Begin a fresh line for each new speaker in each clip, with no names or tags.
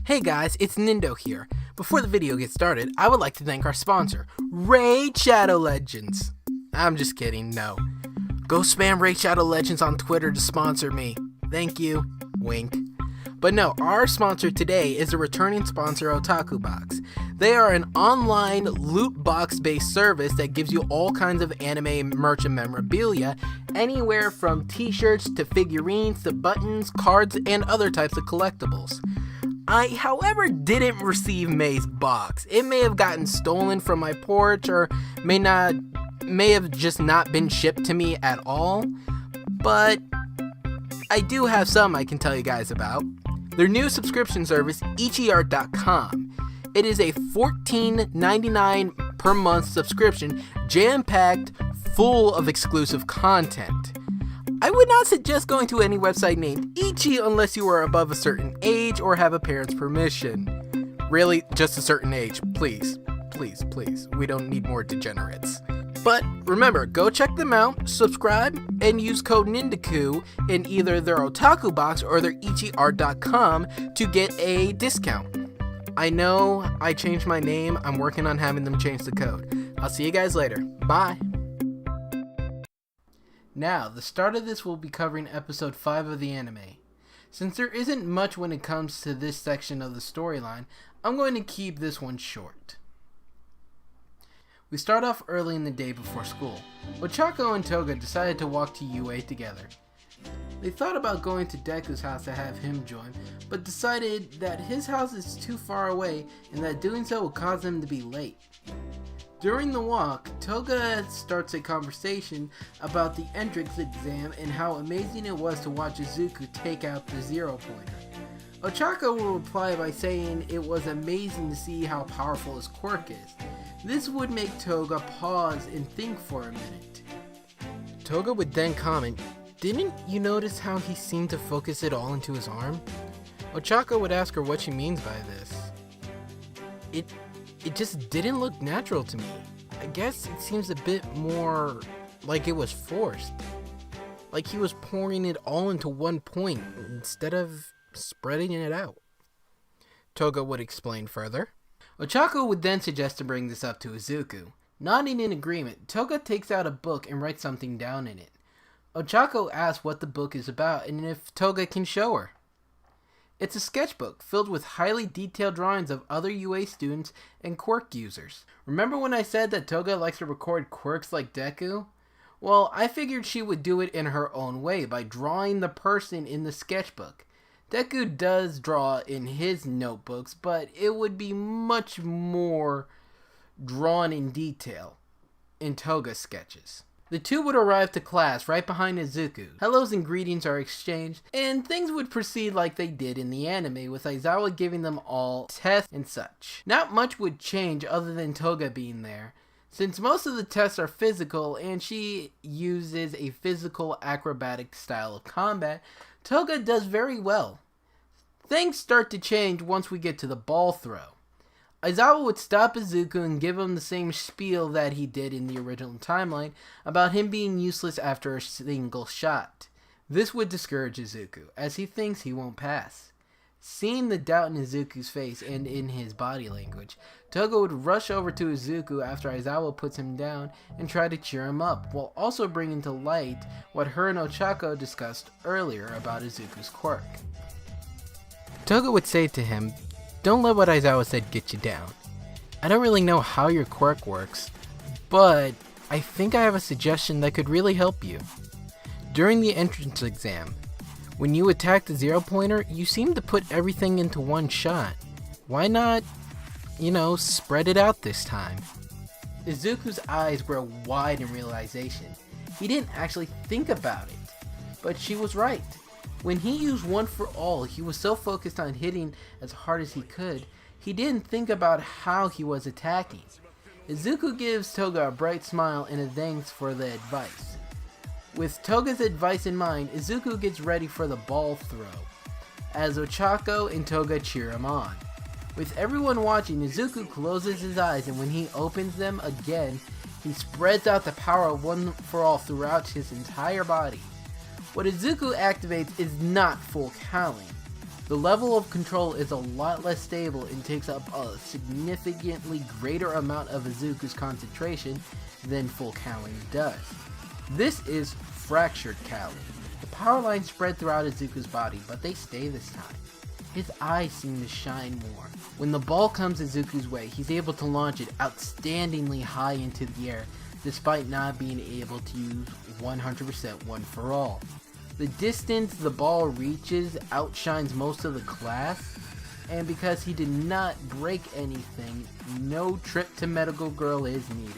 Hey guys, it's Nindo here. Before the video gets started, I would like to thank our sponsor, Raid Shadow Legends. I'm just kidding, no. Go spam Raid Shadow Legends on Twitter to sponsor me. Thank you. Wink. But no, our sponsor today is a returning sponsor, Otaku Box. They are an online loot box based service that gives you all kinds of anime merch and memorabilia, anywhere from t-shirts to figurines to buttons, cards, and other types of collectibles. I, however, didn't receive May's box. It may have gotten stolen from my porch or may have just not been shipped to me at all, but I do have some I can tell you guys about. Their new subscription service, MHA.com. It is a $14.99 per month subscription, jam-packed, full of exclusive content. I would not suggest going to any website named Ichi unless you are above a certain age or have a parent's permission. Really, just a certain age. Please, please, please. We don't need more degenerates. But remember, go check them out, subscribe, and use code NINDAKU in either their Otaku Box or their ichiart.com to get a discount. I know I changed my name. I'm working on having them change the code. I'll see you guys later. Bye. Now, the start of this will be covering episode 5 of the anime. Since there isn't much when it comes to this section of the storyline, I'm going to keep this one short. We start off early in the day before school. Ochako and Toga decided to walk to UA together. They thought about going to Deku's house to have him join, but decided that his house is too far away and that doing so would cause them to be late. During the walk, Toga starts a conversation about the entrance exam and how amazing it was to watch Izuku take out the zero-pointer. Ochako will reply by saying it was amazing to see how powerful his quirk is. This would make Toga pause and think for a minute. Toga would then comment, "Didn't you notice how he seemed to focus it all into his arm?" Ochako would ask her what she means by this. It just didn't look natural to me. I guess it seems a bit more like it was forced. Like he was pouring it all into one point instead of spreading it out. Toga would explain further. Ochako would then suggest to bring this up to Izuku. Nodding in agreement, Toga takes out a book and writes something down in it. Ochako asks what the book is about and if Toga can show her. It's a sketchbook filled with highly detailed drawings of other UA students and quirk users. Remember when I said that Toga likes to record quirks like Deku? Well, I figured she would do it in her own way by drawing the person in the sketchbook. Deku does draw in his notebooks, but it would be much more drawn in detail in Toga's sketches. The two would arrive to class right behind Izuku. Hellos and greetings are exchanged, and things would proceed like they did in the anime, with Aizawa giving them all tests and such. Not much would change other than Toga being there, since most of the tests are physical and she uses a physical acrobatic style of combat. Toga does very well. Things start to change once we get to the ball throw. Aizawa would stop Izuku and give him the same spiel that he did in the original timeline about him being useless after a single shot. This would discourage Izuku, as he thinks he won't pass. Seeing the doubt in Izuku's face and in his body language, Toga would rush over to Izuku after Aizawa puts him down and try to cheer him up, while also bringing to light what her and Ochako discussed earlier about Izuku's quirk. Toga would say to him, "Don't let what Aizawa said get you down. I don't really know how your quirk works, but I think I have a suggestion that could really help you. During the entrance exam, when you attack the zero-pointer, you seem to put everything into one shot. Why not, spread it out this time?" Izuku's eyes grow wide in realization. He didn't actually think about it, but she was right. When he used One for All, he was so focused on hitting as hard as he could, he didn't think about how he was attacking. Izuku gives Toga a bright smile and a thanks for the advice. With Toga's advice in mind, Izuku gets ready for the ball throw, as Ochako and Toga cheer him on. With everyone watching, Izuku closes his eyes, and when he opens them again, he spreads out the power of One for All throughout his entire body. What Izuku activates is not full cowling. The level of control is a lot less stable and takes up a significantly greater amount of Izuku's concentration than full cowling does. This is fractured cowling. The power lines spread throughout Izuku's body, but they stay this time. His eyes seem to shine more. When the ball comes Izuku's way, he's able to launch it outstandingly high into the air, despite not being able to use 100% one for all. The distance the ball reaches outshines most of the class, and because he did not break anything, no trip to Medical Girl is needed.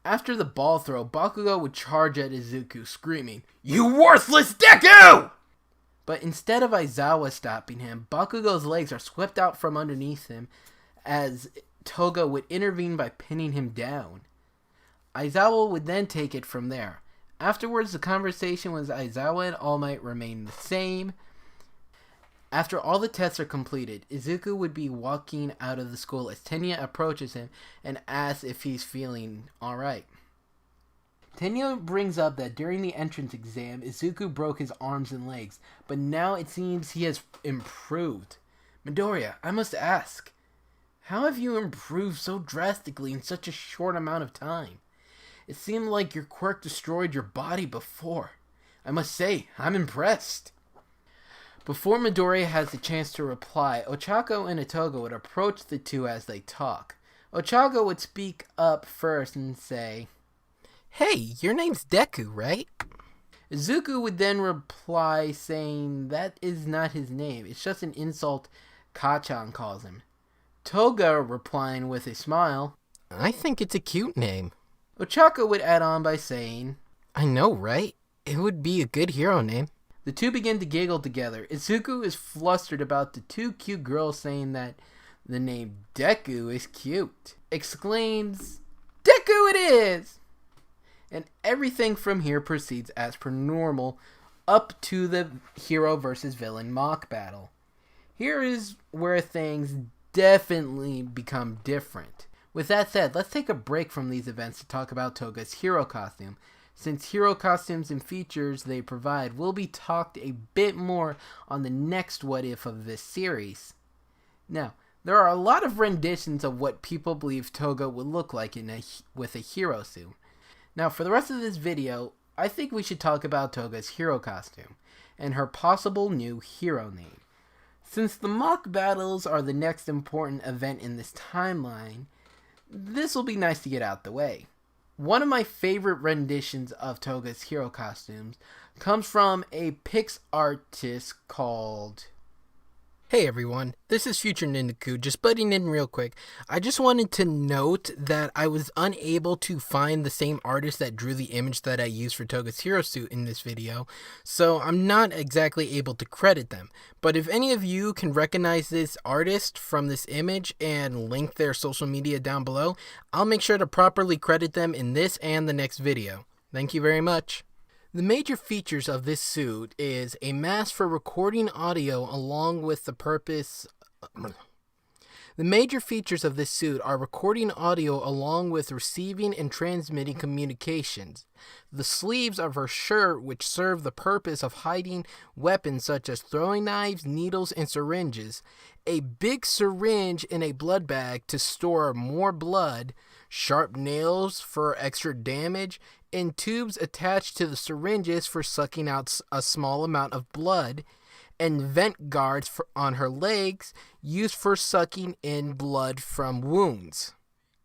After the ball throw, Bakugo would charge at Izuku, screaming, "You worthless Deku!" But instead of Aizawa stopping him, Bakugo's legs are swept out from underneath him as Toga would intervene by pinning him down. Aizawa would then take it from there. Afterwards, the conversation with Aizawa and All Might remained the same. After all the tests are completed, Izuku would be walking out of the school as Tenya approaches him and asks if he's feeling alright. Tenya brings up that during the entrance exam, Izuku broke his arms and legs, but now it seems he has improved. Midoriya, I must ask, how have you improved so drastically in such a short amount of time? It seemed like your quirk destroyed your body before. I must say, I'm impressed. Before Midoriya has the chance to reply, Ochako and Toga would approach the two as they talk. Ochako would speak up first and say, "Hey, your name's Deku, right?" Izuku would then reply saying that is not his name, it's just an insult Kachan calls him. Toga replying with a smile, "I think it's a cute name." Ochako would add on by saying, "I know, right? It would be a good hero name." The two begin to giggle together. Izuku is flustered about the two cute girls saying that the name Deku is cute. Exclaims, "Deku it is!" And everything from here proceeds as per normal up to the hero versus villain mock battle. Here is where things definitely become different. With that said, let's take a break from these events to talk about Toga's hero costume. Since hero costumes and features they provide will be talked a bit more on the next What If of this series. Now, there are a lot of renditions of what people believe Toga would look like with a hero suit. Now, for the rest of this video, I think we should talk about Toga's hero costume and her possible new hero name. Since the mock battles are the next important event in this timeline, this will be nice to get out the way. One of my favorite renditions of Toga's hero costumes comes from a Pix artist called... Hey everyone, this is Future Nindaku, just butting in real quick. I just wanted to note that I was unable to find the same artist that drew the image that I used for Toga's hero suit in this video, so I'm not exactly able to credit them. But if any of you can recognize this artist from this image and link their social media down below, I'll make sure to properly credit them in this and the next video. Thank you very much. The major features of this suit is a mask for recording audio along with the purpose... The major features of this suit are recording audio along with receiving and transmitting communications. The sleeves of her shirt, which serve the purpose of hiding weapons such as throwing knives, needles, and syringes. A big syringe in a blood bag to store more blood. Sharp nails for extra damage. And tubes attached to the syringes for sucking out a small amount of blood, and vent guards on her legs used for sucking in blood from wounds.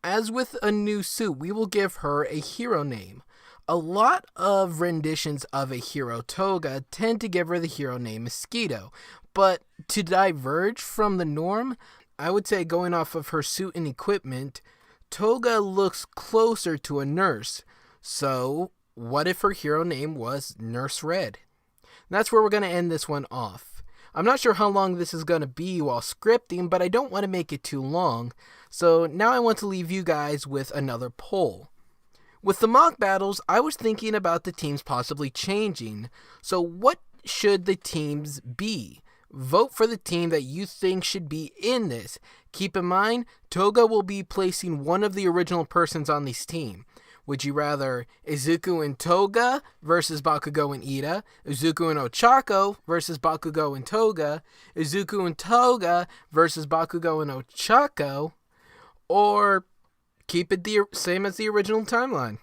As with a new suit, we will give her a hero name. A lot of renditions of a hero Toga tend to give her the hero name Mosquito, but to diverge from the norm, I would say going off of her suit and equipment, Toga looks closer to a nurse. So, what if her hero name was Nurse Red? That's where we're going to end this one off. I'm not sure how long this is going to be while scripting, but I don't want to make it too long. So now I want to leave you guys with another poll. With the mock battles, I was thinking about the teams possibly changing. So what should the teams be? Vote for the team that you think should be in this. Keep in mind, Toga will be placing one of the original persons on this team. Would you rather Izuku and Toga versus Bakugo and Ida, Izuku and Ochako versus Bakugo and Toga, Izuku and Toga versus Bakugo and Ochako, or keep it the same as the original timeline?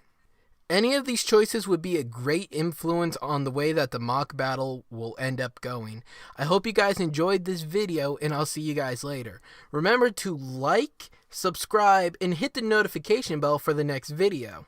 Any of these choices would be a great influence on the way that the mock battle will end up going. I hope you guys enjoyed this video, and I'll see you guys later. Remember to like, subscribe, and hit the notification bell for the next video.